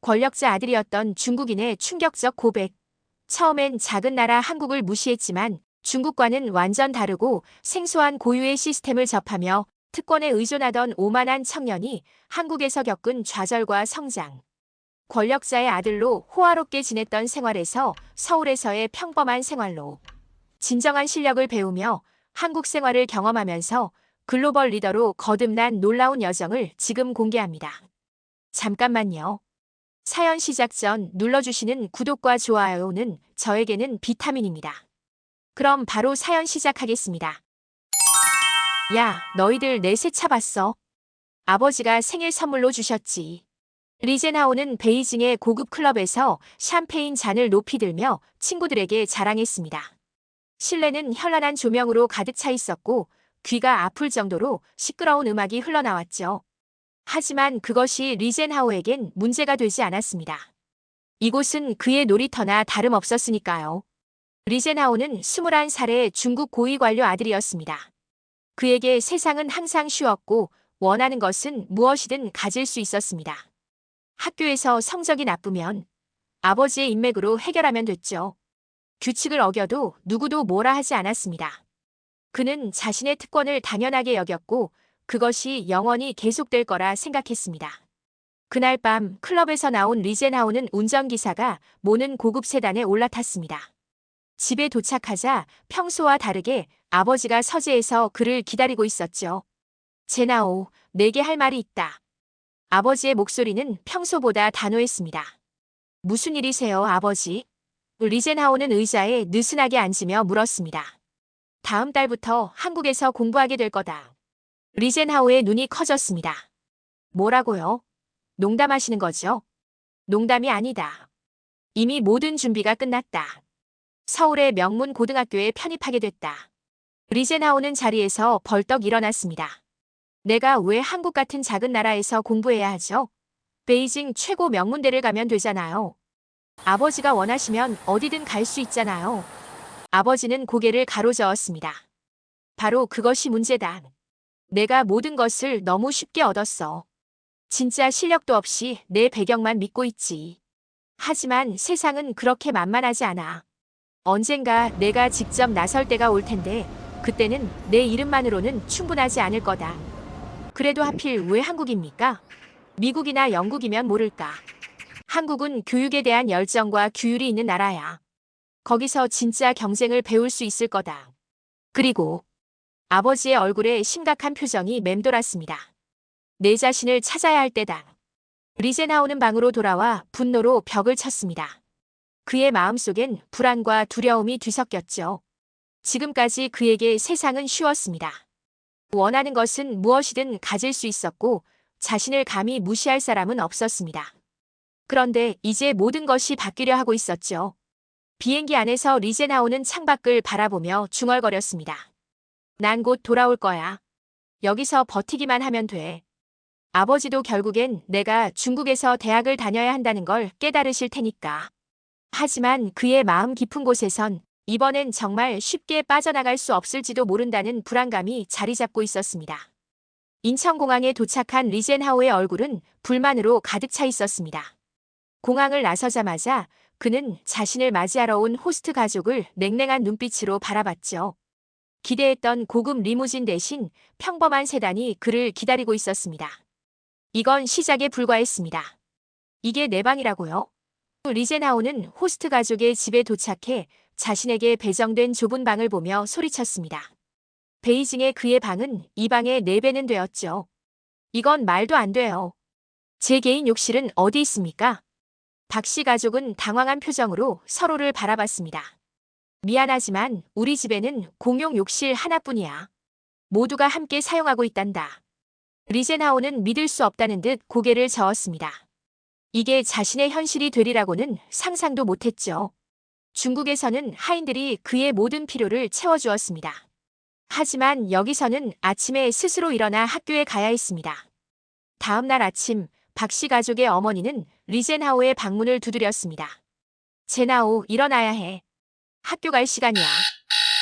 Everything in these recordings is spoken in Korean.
권력자 아들이었던 중국인의 충격적 고백. 처음엔 작은 나라 한국을 무시했지만 중국과는 완전 다르고 생소한 고유의 시스템을 접하며 특권에 의존하던 오만한 청년이 한국에서 겪은 좌절과 성장. 권력자의 아들로 호화롭게 지냈던 생활에서 서울에서의 평범한 생활로 진정한 실력을 배우며 한국 생활을 경험하면서 글로벌 리더로 거듭난 놀라운 여정을 지금 공개합니다. 잠깐만요. 사연 시작 전 눌러주시는 구독과 좋아요는 저에게는 비타민입니다. 그럼 바로 사연 시작하겠습니다. 야, 너희들 내 새 차 봤어? 아버지가 생일 선물로 주셨지. 리젠하우는 베이징의 고급 클럽에서 샴페인 잔을 높이 들며 친구들에게 자랑했습니다. 실내는 현란한 조명으로 가득 차 있었고 귀가 아플 정도로 시끄러운 음악이 흘러나왔죠. 하지만 그것이 리젠하우에겐 문제가 되지 않았습니다. 이곳은 그의 놀이터나 다름없었으니까요. 리젠하우는 21살의 중국 고위 관료 아들이었습니다. 그에게 세상은 항상 쉬웠고 원하는 것은 무엇이든 가질 수 있었습니다. 학교에서 성적이 나쁘면 아버지의 인맥으로 해결하면 됐죠. 규칙을 어겨도 누구도 뭐라 하지 않았습니다. 그는 자신의 특권을 당연하게 여겼고 그것이 영원히 계속될 거라 생각했습니다. 그날 밤 클럽에서 나온 리젠하우는 운전기사가 모는 고급 세단에 올라탔습니다. 집에 도착하자 평소와 다르게 아버지가 서재에서 그를 기다리고 있었죠. 제나오, 내게 할 말이 있다. 아버지의 목소리는 평소보다 단호했습니다. 무슨 일이세요, 아버지? 리젠하우는 의자에 느슨하게 앉으며 물었습니다. 다음 달부터 한국에서 공부하게 될 거다. 리젠하우의 눈이 커졌습니다. 뭐라고요? 농담하시는 거죠? 농담이 아니다. 이미 모든 준비가 끝났다. 서울의 명문 고등학교에 편입하게 됐다. 리젠하우는 자리에서 벌떡 일어났습니다. 내가 왜 한국 같은 작은 나라에서 공부해야 하죠? 베이징 최고 명문대를 가면 되잖아요. 아버지가 원하시면 어디든 갈 수 있잖아요. 아버지는 고개를 가로저었습니다. 바로 그것이 문제다. 내가 모든 것을 너무 쉽게 얻었어. 진짜 실력도 없이 내 배경만 믿고 있지. 하지만 세상은 그렇게 만만하지 않아. 언젠가 내가 직접 나설 때가 올 텐데 그때는 내 이름만으로는 충분하지 않을 거다. 그래도 하필 왜 한국입니까? 미국이나 영국이면 모를까. 한국은 교육에 대한 열정과 규율이 있는 나라야. 거기서 진짜 경쟁을 배울 수 있을 거다. 그리고 아버지의 얼굴에 심각한 표정이 맴돌았습니다. 내 자신을 찾아야 할 때다. 리젠하우는 방으로 돌아와 분노로 벽을 쳤습니다. 그의 마음속엔 불안과 두려움이 뒤섞였죠. 지금까지 그에게 세상은 쉬웠습니다. 원하는 것은 무엇이든 가질 수 있었고 자신을 감히 무시할 사람은 없었습니다. 그런데 이제 모든 것이 바뀌려 하고 있었죠. 비행기 안에서 리젠하우는 창밖을 바라보며 중얼거렸습니다. 난 곧 돌아올 거야. 여기서 버티기만 하면 돼. 아버지도 결국엔 내가 중국에서 대학을 다녀야 한다는 걸 깨달으실 테니까. 하지만 그의 마음 깊은 곳에선 이번엔 정말 쉽게 빠져나갈 수 없을지도 모른다는 불안감이 자리 잡고 있었습니다. 인천공항에 도착한 리젠하우의 얼굴은 불만으로 가득 차 있었습니다. 공항을 나서자마자 그는 자신을 맞이하러 온 호스트 가족을 냉랭한 눈빛으로 바라봤죠. 기대했던 고급 리무진 대신 평범한 세단이 그를 기다리고 있었습니다. 이건 시작에 불과했습니다. 이게 내 방이라고요? 리젠하우는 호스트 가족의 집에 도착해 자신에게 배정된 좁은 방을 보며 소리쳤습니다. 베이징의 그의 방은 이 방의 4배는 되었죠. 이건 말도 안 돼요. 제 개인 욕실은 어디 있습니까? 박 씨 가족은 당황한 표정으로 서로를 바라봤습니다. 미안하지만 우리 집에는 공용 욕실 하나뿐이야. 모두가 함께 사용하고 있단다. 리젠하우는 믿을 수 없다는 듯 고개를 저었습니다. 이게 자신의 현실이 되리라고는 상상도 못했죠. 중국에서는 하인들이 그의 모든 필요를 채워주었습니다. 하지만 여기서는 아침에 스스로 일어나 학교에 가야 했습니다. 다음 날 아침 박 씨 가족의 어머니는 리젠하우의 방문을 두드렸습니다. 제나오, 일어나야 해. 학교 갈 시간이야.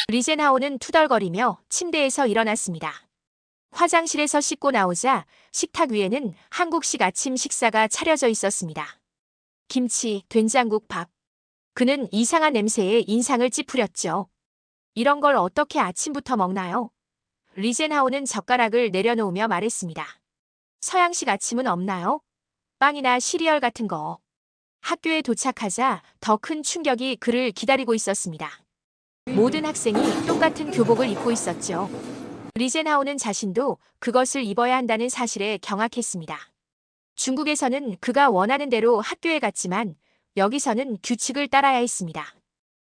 리젠하우는 투덜거리며 침대에서 일어났습니다. 화장실에서 씻고 나오자 식탁 위에는 한국식 아침 식사가 차려져 있었습니다. 김치, 된장국, 밥. 그는 이상한 냄새에 인상을 찌푸렸죠. 이런 걸 어떻게 아침부터 먹나요? 리젠하우는 젓가락을 내려놓으며 말했습니다. 서양식 아침은 없나요? 빵이나 시리얼 같은 거. 학교에 도착하자 더 큰 충격이 그를 기다리고 있었습니다. 모든 학생이 똑같은 교복을 입고 있었죠. 리젠하우는 자신도 그것을 입어야 한다는 사실에 경악했습니다. 중국에서는 그가 원하는 대로 학교에 갔지만 여기서는 규칙을 따라야 했습니다.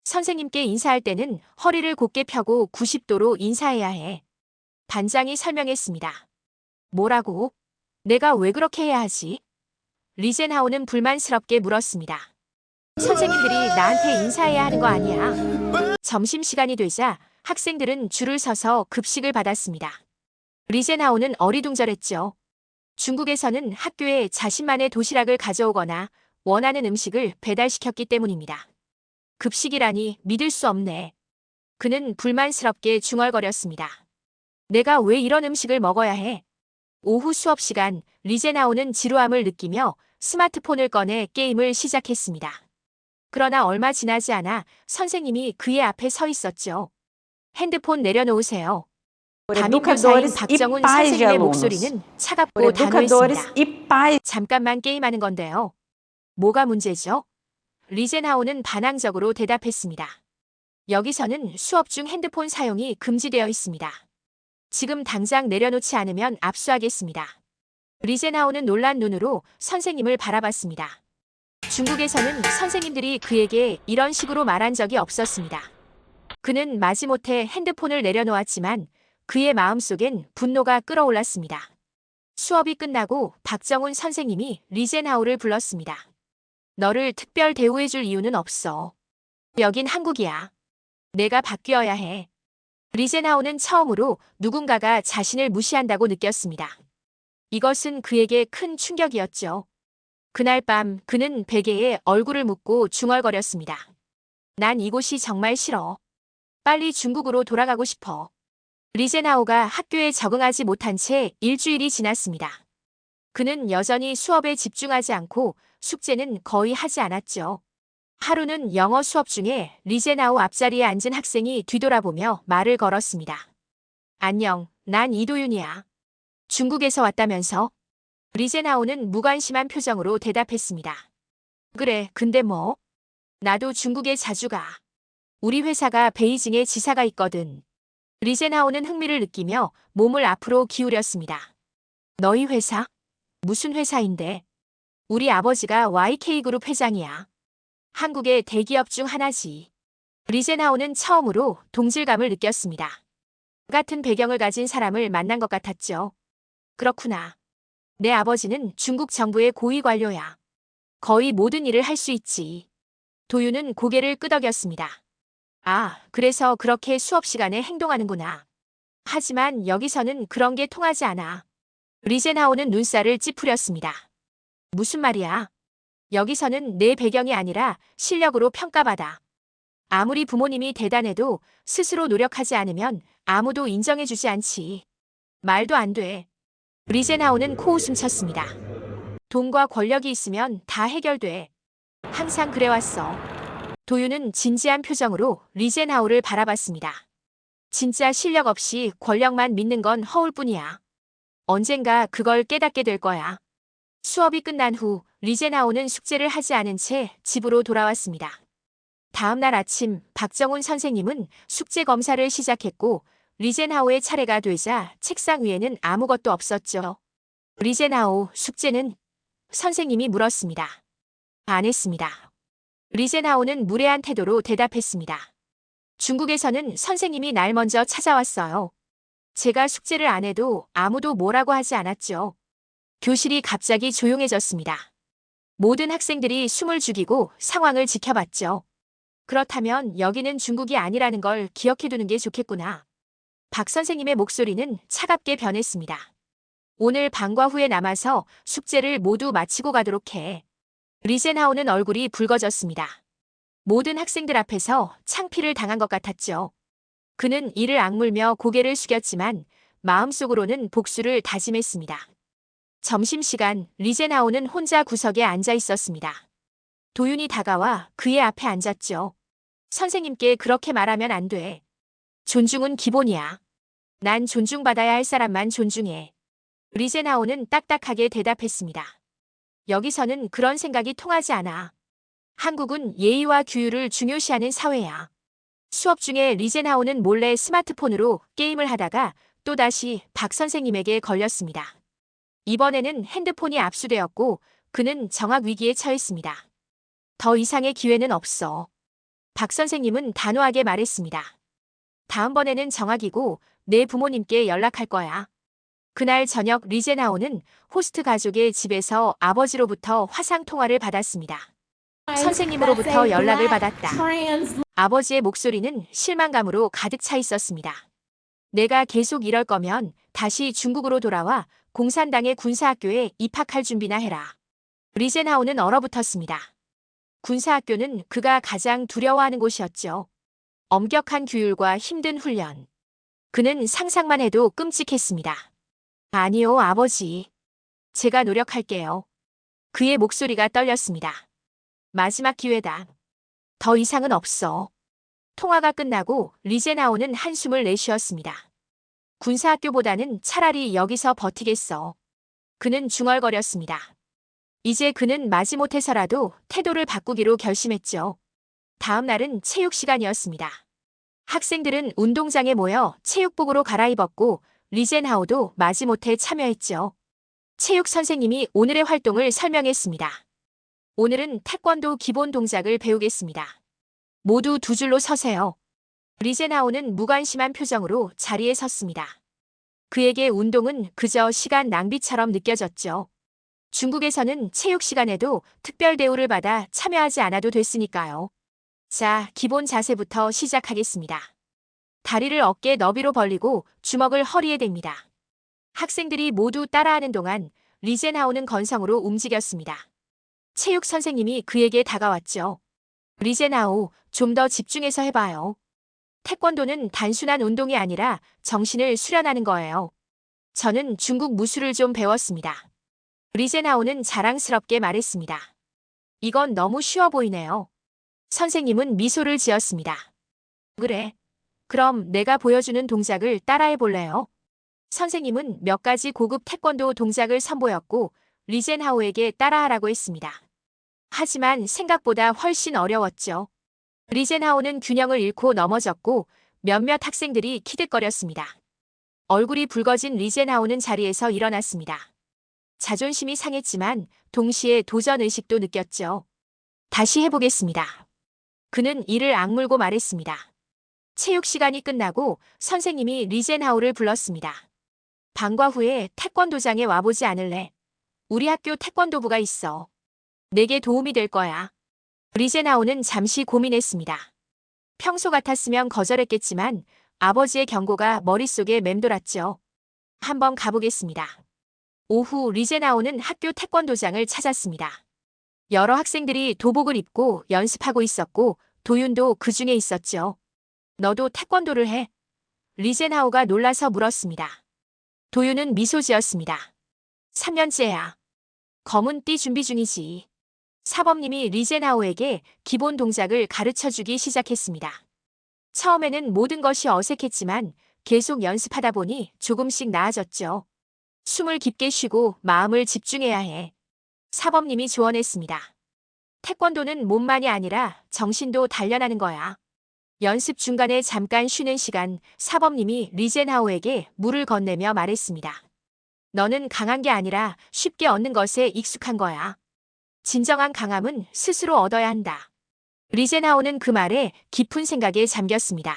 선생님께 인사할 때는 허리를 곧게 펴고 90도로 인사해야 해. 반장이 설명했습니다. 뭐라고? 내가 왜 그렇게 해야 하지? 리젠하우는 불만스럽게 물었습니다. 선생님들이 나한테 인사해야 하는 거 아니야? 점심시간이 되자 학생들은 줄을 서서 급식을 받았습니다. 리젠하우는 어리둥절했죠. 중국에서는 학교에 자신만의 도시락을 가져오거나 원하는 음식을 배달시켰기 때문입니다. 급식이라니 믿을 수 없네. 그는 불만스럽게 중얼거렸습니다. 내가 왜 이런 음식을 먹어야 해? 오후 수업 시간, 리젠하우는 지루함을 느끼며 스마트폰을 꺼내 게임을 시작했습니다. 그러나 얼마 지나지 않아 선생님이 그의 앞에 서 있었죠. 핸드폰 내려놓으세요. 담임교사인 박정훈 선생님의 목소리는 차갑고 단호했습니다. 잠깐만 게임하는 건데요. 뭐가 문제죠? 리젠하우는 반항적으로 대답했습니다. 여기서는 수업 중 핸드폰 사용이 금지되어 있습니다. 지금 당장 내려놓지 않으면 압수하겠습니다. 리젠하우는 놀란 눈으로 선생님을 바라봤습니다. 중국에서는 선생님들이 그에게 이런 식으로 말한 적이 없었습니다. 그는 마지못해 핸드폰을 내려놓았지만 그의 마음속엔 분노가 끓어올랐습니다. 수업이 끝나고 박정훈 선생님이 리젠하우를 불렀습니다. 너를 특별 대우해줄 이유는 없어. 여긴 한국이야. 내가 바뀌어야 해. 리젠하우는 처음으로 누군가가 자신을 무시한다고 느꼈습니다. 이것은 그에게 큰 충격이었죠. 그날 밤 그는 베개에 얼굴을 묻고 중얼거렸습니다. 난 이곳이 정말 싫어. 빨리 중국으로 돌아가고 싶어. 리젠하우가 학교에 적응하지 못한 채 일주일이 지났습니다. 그는 여전히 수업에 집중하지 않고 숙제는 거의 하지 않았죠. 하루는 영어 수업 중에 리젠하우 앞자리에 앉은 학생이 뒤돌아보며 말을 걸었습니다. 안녕, 난 이도윤이야. 중국에서 왔다면서? 리젠하우는 무관심한 표정으로 대답했습니다. 그래, 근데 뭐? 나도 중국에 자주 가. 우리 회사가 베이징에 지사가 있거든. 리젠하우는 흥미를 느끼며 몸을 앞으로 기울였습니다. 너희 회사? 무슨 회사인데? 우리 아버지가 YK그룹 회장이야. 한국의 대기업 중 하나지. 리젠하우는 처음으로 동질감을 느꼈습니다. 같은 배경을 가진 사람을 만난 것 같았죠. 그렇구나. 내 아버지는 중국 정부의 고위 관료야. 거의 모든 일을 할 수 있지. 도윤은 고개를 끄덕였습니다. 아, 그래서 그렇게 수업 시간에 행동하는구나. 하지만 여기서는 그런 게 통하지 않아. 리젠하우는 눈살을 찌푸렸습니다. 무슨 말이야? 여기서는 내 배경이 아니라 실력으로 평가받아. 아무리 부모님이 대단해도 스스로 노력하지 않으면 아무도 인정해주지 않지. 말도 안 돼. 리젠하우는 코웃음 쳤습니다. 돈과 권력이 있으면 다 해결돼. 항상 그래왔어. 도윤은 진지한 표정으로 리젠하우를 바라봤습니다. 진짜 실력 없이 권력만 믿는 건 허울 뿐이야. 언젠가 그걸 깨닫게 될 거야. 수업이 끝난 후 리젠하우는 숙제를 하지 않은 채 집으로 돌아왔습니다. 다음 날 아침 박정훈 선생님은 숙제 검사를 시작했고 리젠하우의 차례가 되자 책상 위에는 아무것도 없었죠. 리젠하우, 숙제는? 선생님이 물었습니다. 안 했습니다. 리젠하우는 무례한 태도로 대답했습니다. 중국에서는 선생님이 날 먼저 찾아왔어요. 제가 숙제를 안 해도 아무도 뭐라고 하지 않았죠. 교실이 갑자기 조용해졌습니다. 모든 학생들이 숨을 죽이고 상황을 지켜봤죠. 그렇다면 여기는 중국이 아니라는 걸 기억해두는 게 좋겠구나. 박 선생님의 목소리는 차갑게 변했습니다. 오늘 방과 후에 남아서 숙제를 모두 마치고 가도록 해. 리젠하우는 얼굴이 붉어졌습니다. 모든 학생들 앞에서 창피를 당한 것 같았죠. 그는 이를 악물며 고개를 숙였지만 마음속으로는 복수를 다짐했습니다. 점심시간 리젠하우는 혼자 구석에 앉아 있었습니다. 도윤이 다가와 그의 앞에 앉았죠. 선생님께 그렇게 말하면 안 돼. 존중은 기본이야. 난 존중받아야 할 사람만 존중해. 리제나오는 딱딱하게 대답했습니다. 여기서는 그런 생각이 통하지 않아. 한국은 예의와 규율을 중요시하는 사회야. 수업 중에 리제나오는 몰래 스마트폰으로 게임을 하다가 또다시 박 선생님에게 걸렸습니다. 이번에는 핸드폰이 압수되었고 그는 정학 위기에 처했습니다. 더 이상의 기회는 없어. 박 선생님은 단호하게 말했습니다. 다음번에는 정학이고 내 부모님께 연락할 거야. 그날 저녁 리제나오는 호스트 가족의 집에서 아버지로부터 화상 통화를 받았습니다. 선생님으로부터 연락을 받았다. 아버지의 목소리는 실망감으로 가득 차 있었습니다. 내가 계속 이럴 거면 다시 중국으로 돌아와 공산당의 군사학교에 입학할 준비나 해라. 리제나오는 얼어붙었습니다. 군사학교는 그가 가장 두려워하는 곳이었죠. 엄격한 규율과 힘든 훈련. 그는 상상만 해도 끔찍했습니다. 아니요, 아버지. 제가 노력할게요. 그의 목소리가 떨렸습니다. 마지막 기회다. 더 이상은 없어. 통화가 끝나고 리제나오는 한숨을 내쉬었습니다. 군사학교보다는 차라리 여기서 버티겠어. 그는 중얼거렸습니다. 이제 그는 마지못해서라도 태도를 바꾸기로 결심했죠. 다음 날은 체육 시간이었습니다. 학생들은 운동장에 모여 체육복으로 갈아입었고 리젠하우도 마지못해 참여했죠. 체육 선생님이 오늘의 활동을 설명했습니다. 오늘은 태권도 기본 동작을 배우겠습니다. 모두 두 줄로 서세요. 리젠하우는 무관심한 표정으로 자리에 섰습니다. 그에게 운동은 그저 시간 낭비처럼 느껴졌죠. 중국에서는 체육 시간에도 특별 대우를 받아 참여하지 않아도 됐으니까요. 자, 기본 자세부터 시작하겠습니다. 다리를 어깨 너비로 벌리고 주먹을 허리에 댑니다. 학생들이 모두 따라하는 동안 리젠하우는 건성으로 움직였습니다. 체육 선생님이 그에게 다가왔죠. 리젠하우, 좀 더 집중해서 해봐요. 태권도는 단순한 운동이 아니라 정신을 수련하는 거예요. 저는 중국 무술을 좀 배웠습니다. 리젠하우는 자랑스럽게 말했습니다. 이건 너무 쉬워 보이네요. 선생님은 미소를 지었습니다. 그래. 그럼 내가 보여주는 동작을 따라해 볼래요? 선생님은 몇 가지 고급 태권도 동작을 선보였고 리젠하우에게 따라하라고 했습니다. 하지만 생각보다 훨씬 어려웠죠. 리젠하우는 균형을 잃고 넘어졌고 몇몇 학생들이 키득거렸습니다. 얼굴이 붉어진 리젠하우는 자리에서 일어났습니다. 자존심이 상했지만 동시에 도전의식도 느꼈죠. 다시 해보겠습니다. 그는 이를 악물고 말했습니다. 체육 시간이 끝나고 선생님이 리젠하우를 불렀습니다. 방과 후에 태권도장에 와보지 않을래? 우리 학교 태권도부가 있어. 내게 도움이 될 거야. 리젠하우는 잠시 고민했습니다. 평소 같았으면 거절했겠지만 아버지의 경고가 머릿속에 맴돌았죠. 한번 가보겠습니다. 오후 리젠하우는 학교 태권도장을 찾았습니다. 여러 학생들이 도복을 입고 연습하고 있었고 도윤도 그 중에 있었죠. 너도 태권도를 해? 리젠하우가 놀라서 물었습니다. 도윤은 미소 지었습니다. 3년째야. 검은 띠 준비 중이지. 사범님이 리젠하우에게 기본 동작을 가르쳐주기 시작했습니다. 처음에는 모든 것이 어색했지만 계속 연습하다 보니 조금씩 나아졌죠. 숨을 깊게 쉬고 마음을 집중해야 해. 사범님이 조언했습니다. 태권도는 몸만이 아니라 정신도 단련하는 거야. 연습 중간에 잠깐 쉬는 시간 사범님이 리젠하우에게 물을 건네며 말했습니다. 너는 강한 게 아니라 쉽게 얻는 것에 익숙한 거야. 진정한 강함은 스스로 얻어야 한다. 리젠하우는 그 말에 깊은 생각에 잠겼습니다.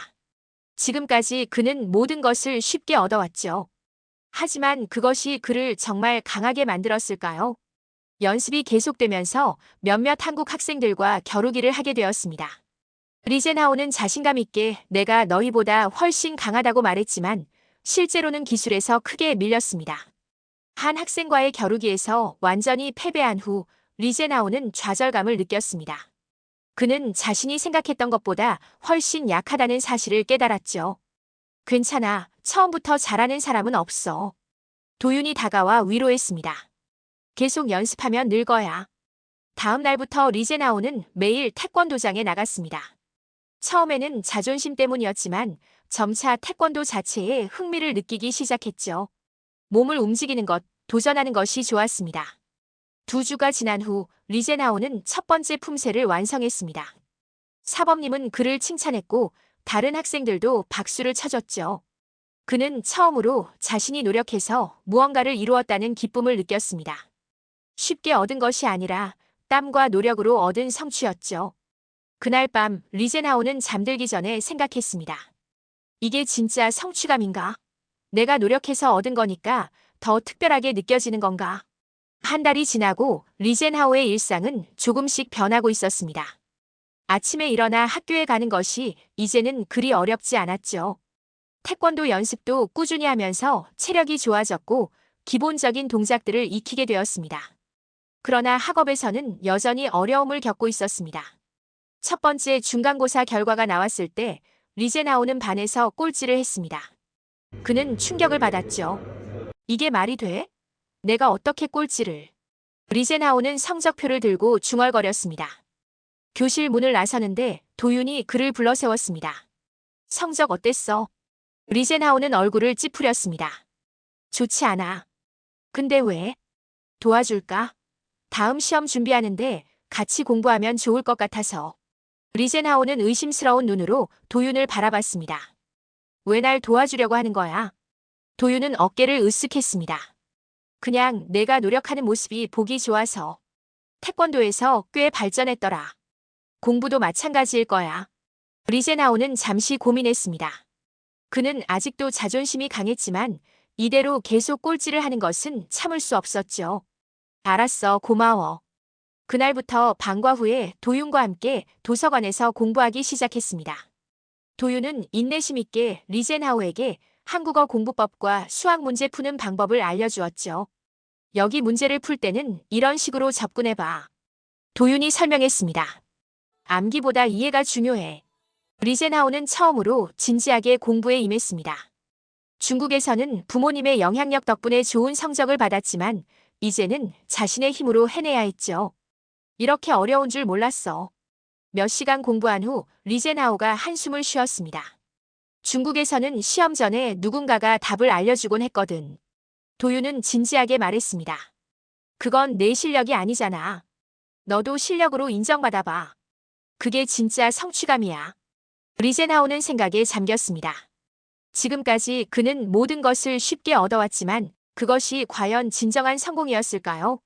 지금까지 그는 모든 것을 쉽게 얻어왔죠. 하지만 그것이 그를 정말 강하게 만들었을까요? 연습이 계속되면서 몇몇 한국 학생들과 겨루기를 하게 되었습니다. 리젠하우는 자신감 있게 내가 너희보다 훨씬 강하다고 말했지만 실제로는 기술에서 크게 밀렸습니다. 한 학생과의 겨루기에서 완전히 패배한 후 리젠하우는 좌절감을 느꼈습니다. 그는 자신이 생각했던 것보다 훨씬 약하다는 사실을 깨달았죠. 괜찮아. 처음부터 잘하는 사람은 없어. 도윤이 다가와 위로했습니다. 계속 연습하면 늘 거야. 다음 날부터 리제나오는 매일 태권도장에 나갔습니다. 처음에는 자존심 때문이었지만 점차 태권도 자체에 흥미를 느끼기 시작했죠. 몸을 움직이는 것, 도전하는 것이 좋았습니다. 2주가 지난 후 리제나오는 첫 번째 품새를 완성했습니다. 사범님은 그를 칭찬했고 다른 학생들도 박수를 쳐줬죠. 그는 처음으로 자신이 노력해서 무언가를 이루었다는 기쁨을 느꼈습니다. 쉽게 얻은 것이 아니라 땀과 노력으로 얻은 성취였죠. 그날 밤 리제나오는 잠들기 전에 생각했습니다. 이게 진짜 성취감인가? 내가 노력해서 얻은 거니까 더 특별하게 느껴지는 건가? 한 달이 지나고 리젠하오의 일상은 조금씩 변하고 있었습니다. 아침에 일어나 학교에 가는 것이 이제는 그리 어렵지 않았죠. 태권도 연습도 꾸준히 하면서 체력이 좋아졌고 기본적인 동작들을 익히게 되었습니다. 그러나 학업에서는 여전히 어려움을 겪고 있었습니다. 첫 번째 중간고사 결과가 나왔을 때 리제나오는 반에서 꼴찌를 했습니다. 그는 충격을 받았죠. 이게 말이 돼? 내가 어떻게 꼴찌를? 리제나오는 성적표를 들고 중얼거렸습니다. 교실 문을 나서는데 도윤이 그를 불러 세웠습니다. 성적 어땠어? 리제나오는 얼굴을 찌푸렸습니다. 좋지 않아. 근데 왜? 도와줄까? 다음 시험 준비하는데 같이 공부하면 좋을 것 같아서. 리제나오는 의심스러운 눈으로 도윤을 바라봤습니다. 왜 날 도와주려고 하는 거야? 도윤은 어깨를 으쓱했습니다. 그냥 내가 노력하는 모습이 보기 좋아서. 태권도에서 꽤 발전했더라. 공부도 마찬가지일 거야. 리제나오는 잠시 고민했습니다. 그는 아직도 자존심이 강했지만 이대로 계속 꼴찌를 하는 것은 참을 수 없었죠. 알았어, 고마워. 그날부터 방과 후에 도윤과 함께 도서관에서 공부하기 시작했습니다. 도윤은 인내심 있게 리젠하오에게 한국어 공부법과 수학 문제 푸는 방법을 알려주었죠. 여기 문제를 풀 때는 이런 식으로 접근해봐. 도윤이 설명했습니다. 암기보다 이해가 중요해. 리젠하오는 처음으로 진지하게 공부에 임했습니다. 중국에서는 부모님의 영향력 덕분에 좋은 성적을 받았지만 이제는 자신의 힘으로 해내야 했죠. 이렇게 어려운 줄 몰랐어. 몇 시간 공부한 후 리젠하오가 한숨을 쉬었습니다. 중국에서는 시험 전에 누군가가 답을 알려주곤 했거든. 도윤은 진지하게 말했습니다. 그건 내 실력이 아니잖아. 너도 실력으로 인정받아봐. 그게 진짜 성취감이야. 리젠하오는 생각에 잠겼습니다. 지금까지 그는 모든 것을 쉽게 얻어왔지만 그것이 과연 진정한 성공이었을까요?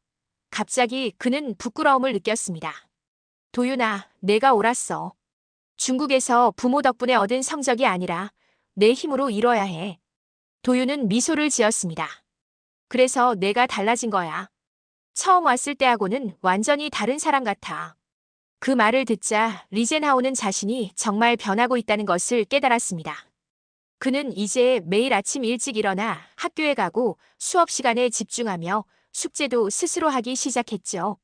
갑자기 그는 부끄러움을 느꼈습니다. 도윤아, 내가 옳았어. 중국에서 부모 덕분에 얻은 성적이 아니라 내 힘으로 이뤄야 해. 도윤은 미소를 지었습니다. 그래서 내가 달라진 거야. 처음 왔을 때하고는 완전히 다른 사람 같아. 그 말을 듣자 리젠하오는 자신이 정말 변하고 있다는 것을 깨달았습니다. 그는 이제 매일 아침 일찍 일어나 학교에 가고 수업 시간에 집중하며 숙제도 스스로 하기 시작했죠.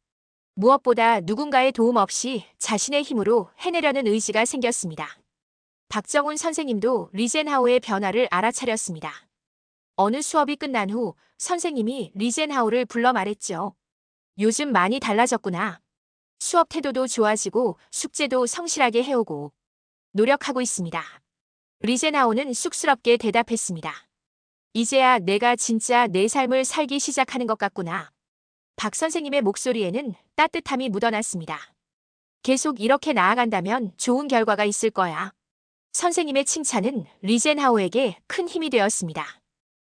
무엇보다 누군가의 도움 없이 자신의 힘으로 해내려는 의지가 생겼습니다. 박정훈 선생님도 리젠하오의 변화를 알아차렸습니다. 어느 수업이 끝난 후 선생님이 리젠하오를 불러 말했죠. 요즘 많이 달라졌구나. 수업 태도도 좋아지고 숙제도 성실하게 해오고 노력하고 있습니다. 리젠하오는 쑥스럽게 대답했습니다. 이제야 내가 진짜 내 삶을 살기 시작하는 것 같구나. 박 선생님의 목소리에는 따뜻함이 묻어났습니다. 계속 이렇게 나아간다면 좋은 결과가 있을 거야. 선생님의 칭찬은 리젠하오에게 큰 힘이 되었습니다.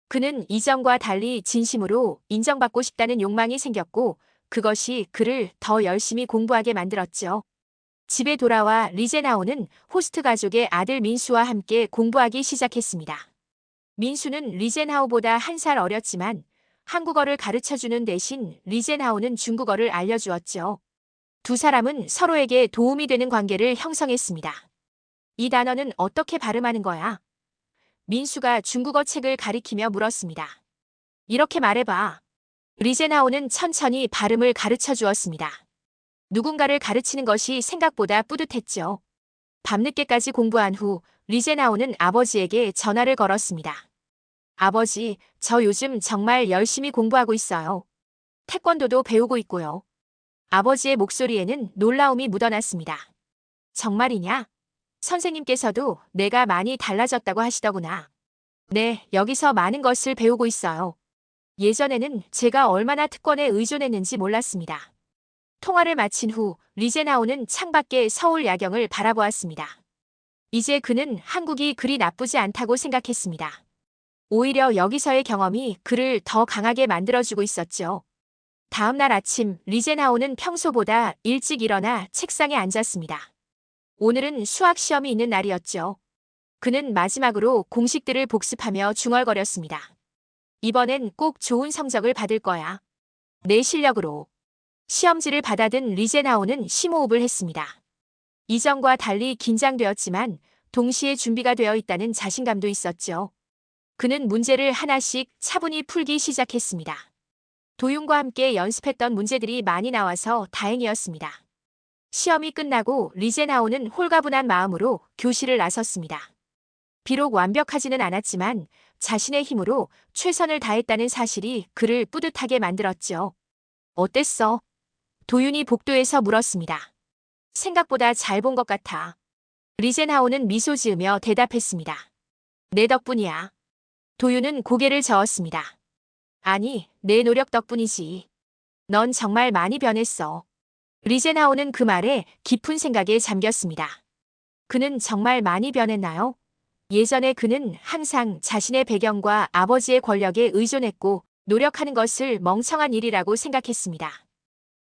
그는 이전과 달리 진심으로 인정받고 싶다는 욕망이 생겼고 그것이 그를 더 열심히 공부하게 만들었죠. 집에 돌아와 리젠하오는 호스트 가족의 아들 민수와 함께 공부하기 시작했습니다. 민수는 리젠하오보다 1살 어렸지만 한국어를 가르쳐주는 대신 리젠하오는 중국어를 알려주었죠. 두 사람은 서로에게 도움이 되는 관계를 형성했습니다. 이 단어는 어떻게 발음하는 거야? 민수가 중국어 책을 가리키며 물었습니다. 이렇게 말해봐. 리젠하오는 천천히 발음을 가르쳐 주었습니다. 누군가를 가르치는 것이 생각보다 뿌듯했죠. 밤늦게까지 공부한 후 리젠하오는 아버지에게 전화를 걸었습니다. 아버지, 저 요즘 정말 열심히 공부하고 있어요. 태권도도 배우고 있고요. 아버지의 목소리에는 놀라움이 묻어났습니다. 정말이냐? 선생님께서도 내가 많이 달라졌다고 하시더구나. 네, 여기서 많은 것을 배우고 있어요. 예전에는 제가 얼마나 특권에 의존했는지 몰랐습니다. 통화를 마친 후 리제나오는 창밖의 서울 야경을 바라보았습니다. 이제 그는 한국이 그리 나쁘지 않다고 생각했습니다. 오히려 여기서의 경험이 그를 더 강하게 만들어주고 있었죠. 다음 날 아침 리제나오는 평소보다 일찍 일어나 책상에 앉았습니다. 오늘은 수학 시험이 있는 날이었죠. 그는 마지막으로 공식들을 복습하며 중얼거렸습니다. 이번엔 꼭 좋은 성적을 받을 거야. 내 실력으로. 시험지를 받아든 리제나오는 심호흡을 했습니다. 이전과 달리 긴장되었지만 동시에 준비가 되어 있다는 자신감도 있었죠. 그는 문제를 하나씩 차분히 풀기 시작했습니다. 도윤과 함께 연습했던 문제들이 많이 나와서 다행이었습니다. 시험이 끝나고 리제나오는 홀가분한 마음으로 교실을 나섰습니다. 비록 완벽하지는 않았지만 자신의 힘으로 최선을 다했다는 사실이 그를 뿌듯하게 만들었죠. 어땠어? 도윤이 복도에서 물었습니다. 생각보다 잘 본 것 같아. 리젠하오는 미소 지으며 대답했습니다. 내 덕분이야. 도윤은 고개를 저었습니다. 아니, 내 노력 덕분이지. 넌 정말 많이 변했어. 리젠하오는 그 말에 깊은 생각에 잠겼습니다. 그는 정말 많이 변했나요? 예전에 그는 항상 자신의 배경과 아버지의 권력에 의존했고 노력하는 것을 멍청한 일이라고 생각했습니다.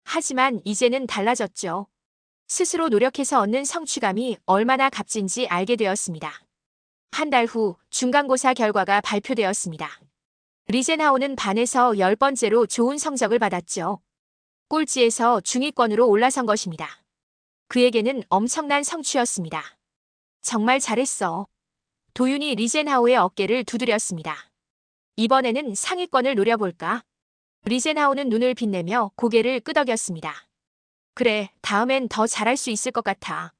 하지만 이제는 달라졌죠. 스스로 노력해서 얻는 성취감이 얼마나 값진지 알게 되었습니다. 한 달 후 중간고사 결과가 발표되었습니다. 리젠하오는 반에서 10번째로 좋은 성적을 받았죠. 꼴찌에서 중위권으로 올라선 것입니다. 그에게는 엄청난 성취였습니다. 정말 잘했어. 도윤이 리젠하오의 어깨를 두드렸습니다. 이번에는 상위권을 노려볼까? 리젠하오는 눈을 빛내며 고개를 끄덕였습니다. 그래, 다음엔 더 잘할 수 있을 것 같아.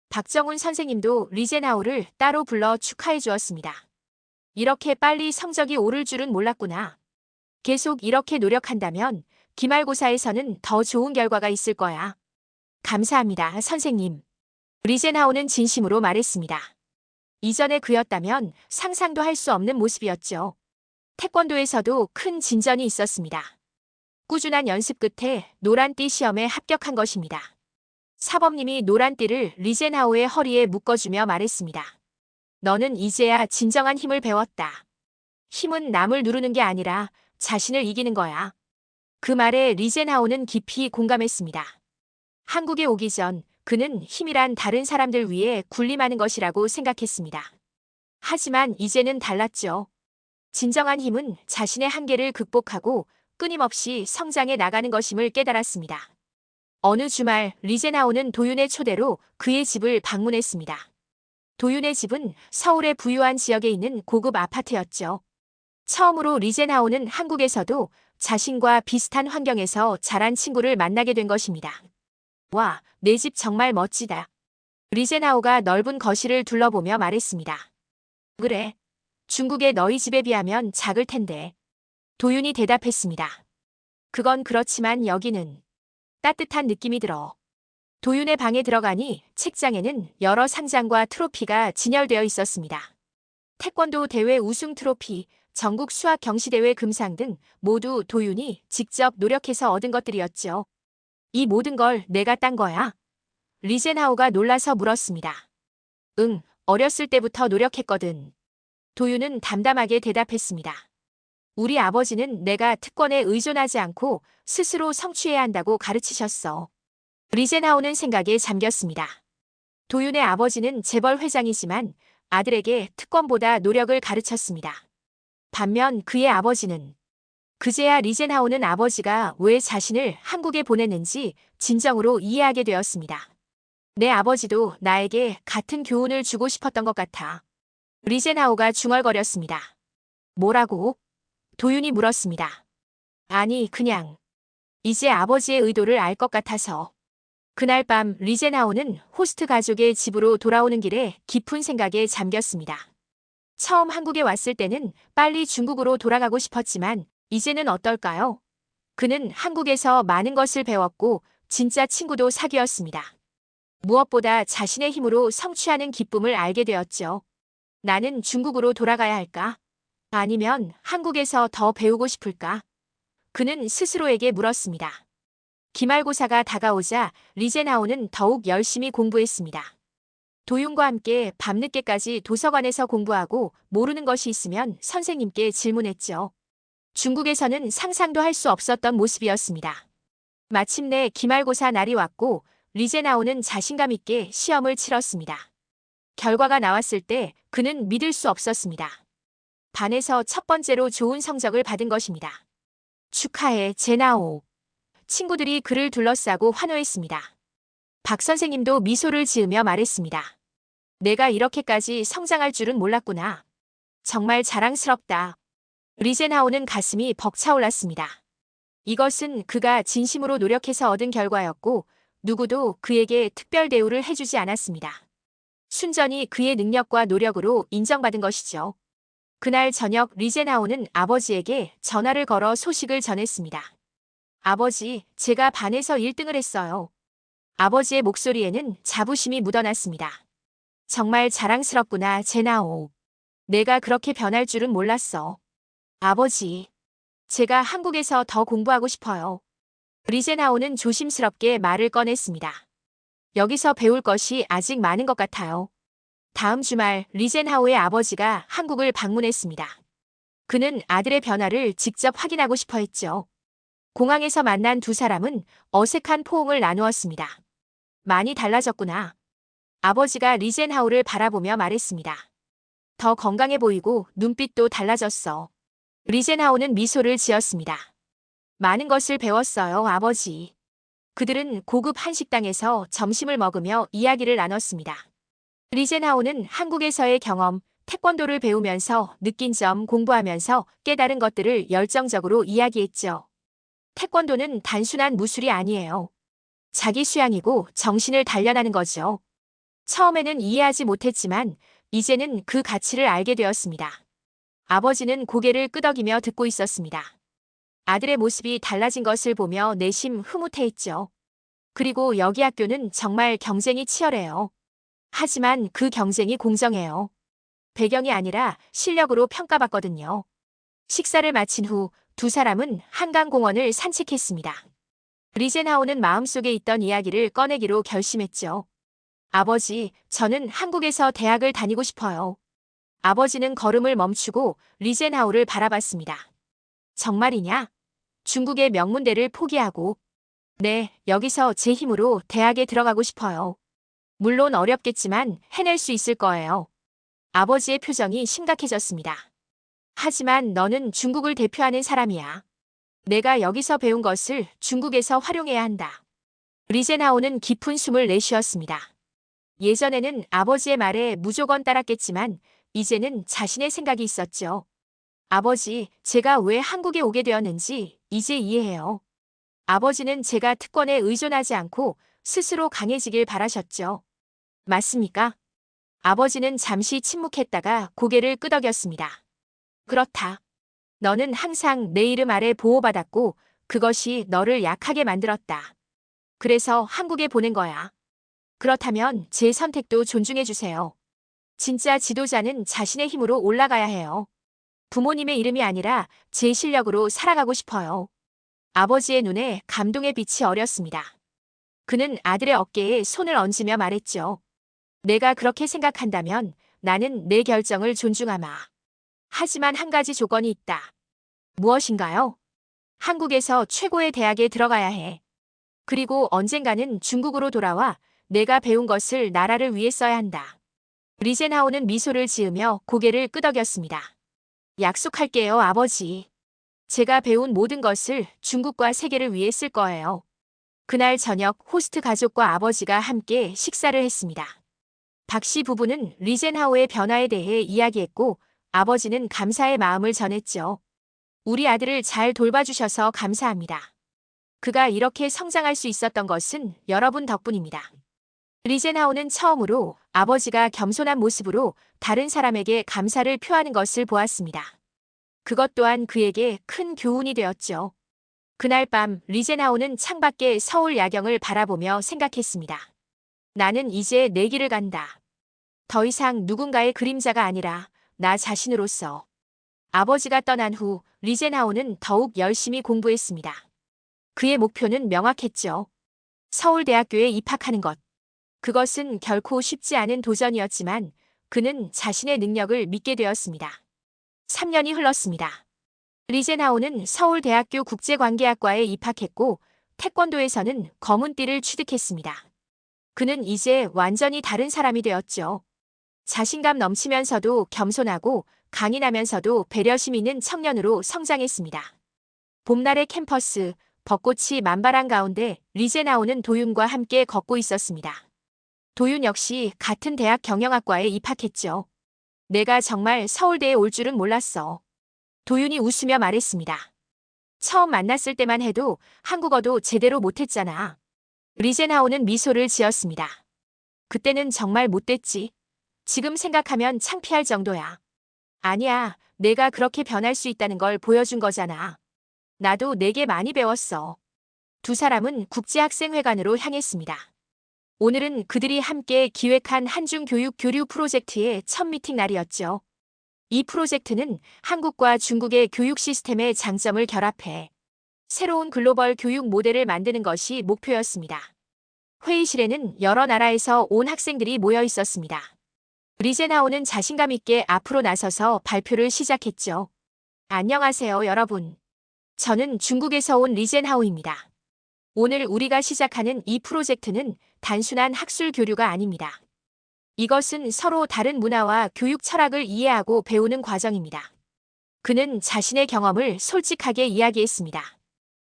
박정훈 선생님도 리젠하오를 따로 불러 축하해 주었습니다. 이렇게 빨리 성적이 오를 줄은 몰랐구나. 계속 이렇게 노력한다면 기말고사에서는 더 좋은 결과가 있을 거야. 감사합니다, 선생님. 리젠하오는 진심으로 말했습니다. 이전에 그였다면 상상도 할 수 없는 모습이었죠. 태권도에서도 큰 진전이 있었습니다. 꾸준한 연습 끝에 노란띠 시험에 합격한 것입니다. 사범님이 노란띠를 리젠하오의 허리에 묶어주며 말했습니다. 너는 이제야 진정한 힘을 배웠다. 힘은 남을 누르는 게 아니라 자신을 이기는 거야. 그 말에 리젠하오는 깊이 공감했습니다. 한국에 오기 전 그는 힘이란 다른 사람들 위해 군림하는 것이라고 생각했습니다. 하지만 이제는 달랐죠. 진정한 힘은 자신의 한계를 극복하고 끊임없이 성장해 나가는 것임을 깨달았습니다. 어느 주말 리젠하오는 도윤의 초대로 그의 집을 방문했습니다. 도윤의 집은 서울의 부유한 지역에 있는 고급 아파트였죠. 처음으로 리젠하오는 한국에서도 자신과 비슷한 환경에서 자란 친구를 만나게 된 것입니다. 와, 내 집 정말 멋지다. 리젠하오가 넓은 거실을 둘러보며 말했습니다. 그래. 중국의 너희 집에 비하면 작을 텐데. 도윤이 대답했습니다. 그건 그렇지만 여기는 따뜻한 느낌이 들어. 도윤의 방에 들어가니 책장에는 여러 상장과 트로피가 진열되어 있었습니다. 태권도 대회 우승 트로피, 전국 수학 경시대회 금상 등 모두 도윤이 직접 노력해서 얻은 것들이었죠. 이 모든 걸 내가 딴 거야? 리젠하오가 놀라서 물었습니다. 응, 어렸을 때부터 노력했거든. 도윤은 담담하게 대답했습니다. 우리 아버지는 내가 특권에 의존하지 않고 스스로 성취해야 한다고 가르치셨어. 리젠하오는 생각에 잠겼습니다. 도윤의 아버지는 재벌 회장이지만 아들에게 특권보다 노력을 가르쳤습니다. 반면 그의 아버지는 그제야 리젠하오는 아버지가 왜 자신을 한국에 보냈는지 진정으로 이해하게 되었습니다. 내 아버지도 나에게 같은 교훈을 주고 싶었던 것 같아. 리젠하오가 중얼거렸습니다. 뭐라고? 도윤이 물었습니다. 아니, 그냥 이제 아버지의 의도를 알 것 같아서. 그날 밤 리젠하오는 호스트 가족의 집으로 돌아오는 길에 깊은 생각에 잠겼습니다. 처음 한국에 왔을 때는 빨리 중국으로 돌아가고 싶었지만 이제는 어떨까요? 그는 한국에서 많은 것을 배웠고 진짜 친구도 사귀었습니다. 무엇보다 자신의 힘으로 성취하는 기쁨을 알게 되었죠. 나는 중국으로 돌아가야 할까? 아니면 한국에서 더 배우고 싶을까? 그는 스스로에게 물었습니다. 기말고사가 다가오자 리젠하우는 더욱 열심히 공부했습니다. 도윤과 함께 밤늦게까지 도서관에서 공부하고 모르는 것이 있으면 선생님께 질문했죠. 중국에서는 상상도 할 수 없었던 모습이었습니다. 마침내 기말고사 날이 왔고 리젠하우는 자신감 있게 시험을 치렀습니다. 결과가 나왔을 때 그는 믿을 수 없었습니다. 반에서 첫 번째로 좋은 성적을 받은 것입니다. 축하해, 제나오. 친구들이 그를 둘러싸고 환호했습니다. 박 선생님도 미소를 지으며 말했습니다. 내가 이렇게까지 성장할 줄은 몰랐구나. 정말 자랑스럽다. 리젠하우는 가슴이 벅차올랐습니다. 이것은 그가 진심으로 노력해서 얻은 결과였고 누구도 그에게 특별 대우를 해주지 않았습니다. 순전히 그의 능력과 노력으로 인정받은 것이죠. 그날 저녁 리젠하우는 아버지에게 전화를 걸어 소식을 전했습니다. 아버지, 제가 반에서 1등을 했어요. 아버지의 목소리에는 자부심이 묻어났습니다. 정말 자랑스럽구나, 제나오. 내가 그렇게 변할 줄은 몰랐어. 아버지, 제가 한국에서 더 공부하고 싶어요. 리젠하우는 조심스럽게 말을 꺼냈습니다. 여기서 배울 것이 아직 많은 것 같아요. 다음 주말 리젠하우의 아버지가 한국을 방문했습니다. 그는 아들의 변화를 직접 확인하고 싶어 했죠. 공항에서 만난 두 사람은 어색한 포옹을 나누었습니다. 많이 달라졌구나. 아버지가 리젠하우를 바라보며 말했습니다. 더 건강해 보이고 눈빛도 달라졌어. 리젠하우는 미소를 지었습니다. 많은 것을 배웠어요, 아버지. 그들은 고급 한식당에서 점심을 먹으며 이야기를 나눴습니다. 리젠하우는 한국에서의 경험, 태권도를 배우면서 느낀 점, 공부하면서 깨달은 것들을 열정적으로 이야기했죠. 태권도는 단순한 무술이 아니에요. 자기 수양이고 정신을 단련하는 거죠. 처음에는 이해하지 못했지만 이제는 그 가치를 알게 되었습니다. 아버지는 고개를 끄덕이며 듣고 있었습니다. 아들의 모습이 달라진 것을 보며 내심 흐뭇해했죠. 그리고 여기 학교는 정말 경쟁이 치열해요. 하지만 그 경쟁이 공정해요. 배경이 아니라 실력으로 평가받거든요. 식사를 마친 후 두 사람은 한강공원을 산책했습니다. 리젠하우는 마음속에 있던 이야기를 꺼내기로 결심했죠. 아버지, 저는 한국에서 대학을 다니고 싶어요. 아버지는 걸음을 멈추고 리젠하우를 바라봤습니다. 정말이냐? 중국의 명문대를 포기하고. 네, 여기서 제 힘으로 대학에 들어가고 싶어요. 물론 어렵겠지만 해낼 수 있을 거예요. 아버지의 표정이 심각해졌습니다. 하지만 너는 중국을 대표하는 사람이야. 내가 여기서 배운 것을 중국에서 활용해야 한다. 리젠하우는 깊은 숨을 내쉬었습니다. 예전에는 아버지의 말에 무조건 따랐겠지만 이제는 자신의 생각이 있었죠. 아버지, 제가 왜 한국에 오게 되었는지 이제 이해해요. 아버지는 제가 특권에 의존하지 않고 스스로 강해지길 바라셨죠. 맞습니까? 아버지는 잠시 침묵했다가 고개를 끄덕였습니다. 그렇다. 너는 항상 내 이름 아래 보호받았고 그것이 너를 약하게 만들었다. 그래서 한국에 보낸 거야. 그렇다면 제 선택도 존중해 주세요. 진짜 지도자는 자신의 힘으로 올라가야 해요. 부모님의 이름이 아니라 제 실력으로 살아가고 싶어요. 아버지의 눈에 감동의 빛이 어렸습니다. 그는 아들의 어깨에 손을 얹으며 말했죠. 내가 그렇게 생각한다면 나는 내 결정을 존중하마. 하지만 한 가지 조건이 있다. 무엇인가요? 한국에서 최고의 대학에 들어가야 해. 그리고 언젠가는 중국으로 돌아와 내가 배운 것을 나라를 위해 써야 한다. 리젠하우는 미소를 지으며 고개를 끄덕였습니다. 약속할게요, 아버지. 제가 배운 모든 것을 중국과 세계를 위해 쓸 거예요. 그날 저녁 호스트 가족과 아버지가 함께 식사를 했습니다. 박 씨 부부는 리젠하우의 변화에 대해 이야기했고 아버지는 감사의 마음을 전했죠. 우리 아들을 잘 돌봐주셔서 감사합니다. 그가 이렇게 성장할 수 있었던 것은 여러분 덕분입니다. 리젠하우는 처음으로 아버지가 겸손한 모습으로 다른 사람에게 감사를 표하는 것을 보았습니다. 그것 또한 그에게 큰 교훈이 되었죠. 그날 밤 리제나오는 창밖의 서울 야경을 바라보며 생각했습니다. 나는 이제 내 길을 간다. 더 이상 누군가의 그림자가 아니라 나 자신으로서. 아버지가 떠난 후 리제나오는 더욱 열심히 공부했습니다. 그의 목표는 명확했죠. 서울대학교에 입학하는 것. 그것은 결코 쉽지 않은 도전이었지만 그는 자신의 능력을 믿게 되었습니다. 3년이 흘렀습니다. 리제나오는 서울대학교 국제관계학과에 입학했고 태권도에서는 검은 띠를 취득했습니다. 그는 이제 완전히 다른 사람이 되었죠. 자신감 넘치면서도 겸손하고 강인하면서도 배려심 있는 청년으로 성장했습니다. 봄날의 캠퍼스, 벚꽃이 만발한 가운데 리제나오는 도윤과 함께 걷고 있었습니다. 도윤 역시 같은 대학 경영학과에 입학했죠. 내가 정말 서울대에 올 줄은 몰랐어. 도윤이 웃으며 말했습니다. 처음 만났을 때만 해도 한국어도 제대로 못했잖아. 리제나오는 미소를 지었습니다. 그때는 정말 못됐지. 지금 생각하면 창피할 정도야. 아니야, 내가 그렇게 변할 수 있다는 걸 보여준 거잖아. 나도 내게 많이 배웠어. 두 사람은 국제학생회관으로 향했습니다. 오늘은 그들이 함께 기획한 한중교육 교류 프로젝트의 첫 미팅 날이었죠. 이 프로젝트는 한국과 중국의 교육 시스템의 장점을 결합해 새로운 글로벌 교육 모델을 만드는 것이 목표였습니다. 회의실에는 여러 나라에서 온 학생들이 모여 있었습니다. 리제나오는 자신감 있게 앞으로 나서서 발표를 시작했죠. 안녕하세요, 여러분. 저는 중국에서 온 리젠하오입니다. 오늘 우리가 시작하는 이 프로젝트는 단순한 학술 교류가 아닙니다. 이것은 서로 다른 문화와 교육 철학을 이해하고 배우는 과정입니다. 그는 자신의 경험을 솔직하게 이야기했습니다.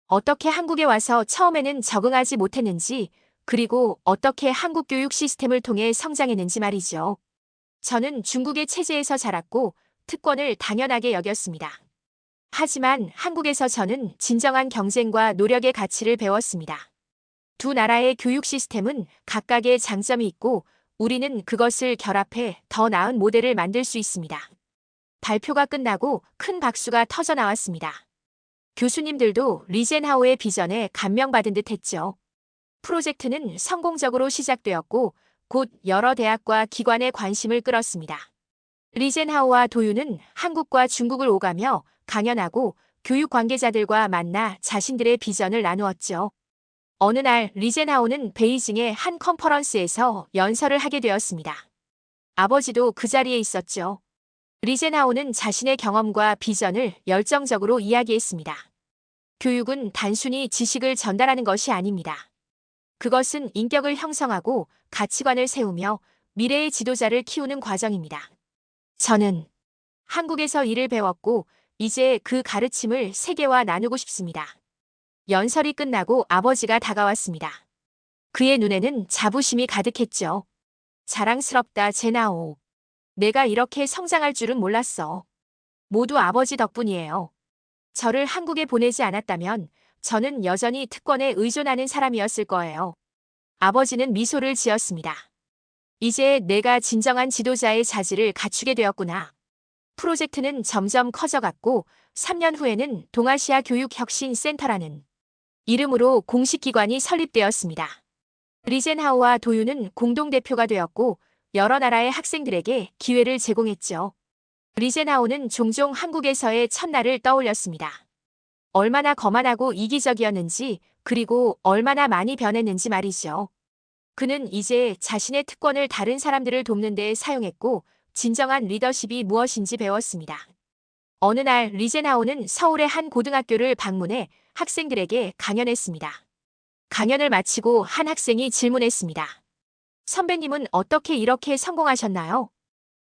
어떻게 한국에 와서 처음에는 적응하지 못했는지, 그리고 어떻게 한국 교육 시스템을 통해 성장했는지 말이죠. 저는 중국의 체제에서 자랐고 특권을 당연하게 여겼습니다. 하지만 한국에서 저는 진정한 경쟁과 노력의 가치를 배웠습니다. 두 나라의 교육 시스템은 각각의 장점이 있고 우리는 그것을 결합해 더 나은 모델을 만들 수 있습니다. 발표가 끝나고 큰 박수가 터져 나왔습니다. 교수님들도 리젠하오의 비전에 감명받은 듯 했죠. 프로젝트는 성공적으로 시작되었고 곧 여러 대학과 기관의 관심을 끌었습니다. 리젠하오와 도윤은 한국과 중국을 오가며 강연하고 교육 관계자들과 만나 자신들의 비전을 나누었죠. 어느 날 리젠하오는 베이징의 한 컨퍼런스에서 연설을 하게 되었습니다. 아버지도 그 자리에 있었죠. 리젠하오는 자신의 경험과 비전을 열정적으로 이야기했습니다. 교육은 단순히 지식을 전달하는 것이 아닙니다. 그것은 인격을 형성하고 가치관을 세우며 미래의 지도자를 키우는 과정입니다. 저는 한국에서 이를 배웠고 이제 그 가르침을 세계와 나누고 싶습니다. 연설이 끝나고 아버지가 다가왔습니다. 그의 눈에는 자부심이 가득했죠. 자랑스럽다, 제나오. 내가 이렇게 성장할 줄은 몰랐어. 모두 아버지 덕분이에요. 저를 한국에 보내지 않았다면 저는 여전히 특권에 의존하는 사람이었을 거예요. 아버지는 미소를 지었습니다. 이제 내가 진정한 지도자의 자질을 갖추게 되었구나. 프로젝트는 점점 커져갔고 3년 후에는 동아시아 교육혁신센터라는 이름으로 공식 기관이 설립되었습니다. 리젠하오와 도윤은 공동대표가 되었고 여러 나라의 학생들에게 기회를 제공했죠. 리젠하오는 종종 한국에서의 첫날을 떠올렸습니다. 얼마나 거만하고 이기적이었는지 그리고 얼마나 많이 변했는지 말이죠. 그는 이제 자신의 특권을 다른 사람들을 돕는 데 사용했고 진정한 리더십이 무엇인지 배웠습니다. 어느 날 리젠하오는 서울의 한 고등학교를 방문해 학생들에게 강연했습니다. 강연을 마치고 한 학생이 질문했습니다. 선배님은 어떻게 이렇게 성공하셨나요?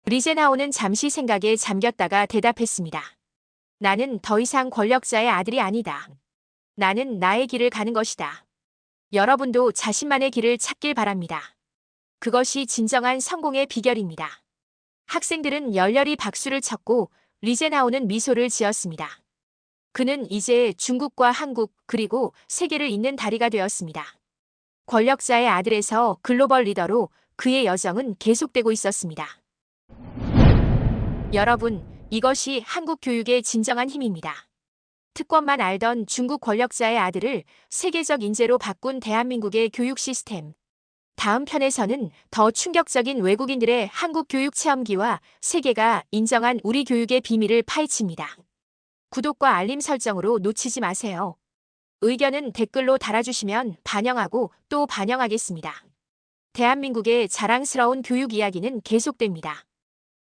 리젠하오는 잠시 생각에 잠겼다가 대답했습니다. 나는 더 이상 권력자의 아들이 아니다. 나는 나의 길을 가는 것이다. 여러분도 자신만의 길을 찾길 바랍니다. 그것이 진정한 성공의 비결입니다. 학생들은 열렬히 박수를 쳤고 리젠하오는 미소를 지었습니다. 그는 이제 중국과 한국 그리고 세계를 잇는 다리가 되었습니다. 권력자의 아들에서 글로벌 리더로 그의 여정은 계속되고 있었습니다. 여러분, 이것이 한국 교육의 진정한 힘입니다. 특권만 알던 중국 권력자의 아들을 세계적 인재로 바꾼 대한민국의 교육 시스템. 다음 편에서는 더 충격적인 외국인들의 한국 교육 체험기와 세계가 인정한 우리 교육의 비밀을 파헤칩니다. 구독과 알림 설정으로 놓치지 마세요. 의견은 댓글로 달아주시면 반영하고 또 반영하겠습니다. 대한민국의 자랑스러운 교육 이야기는 계속됩니다.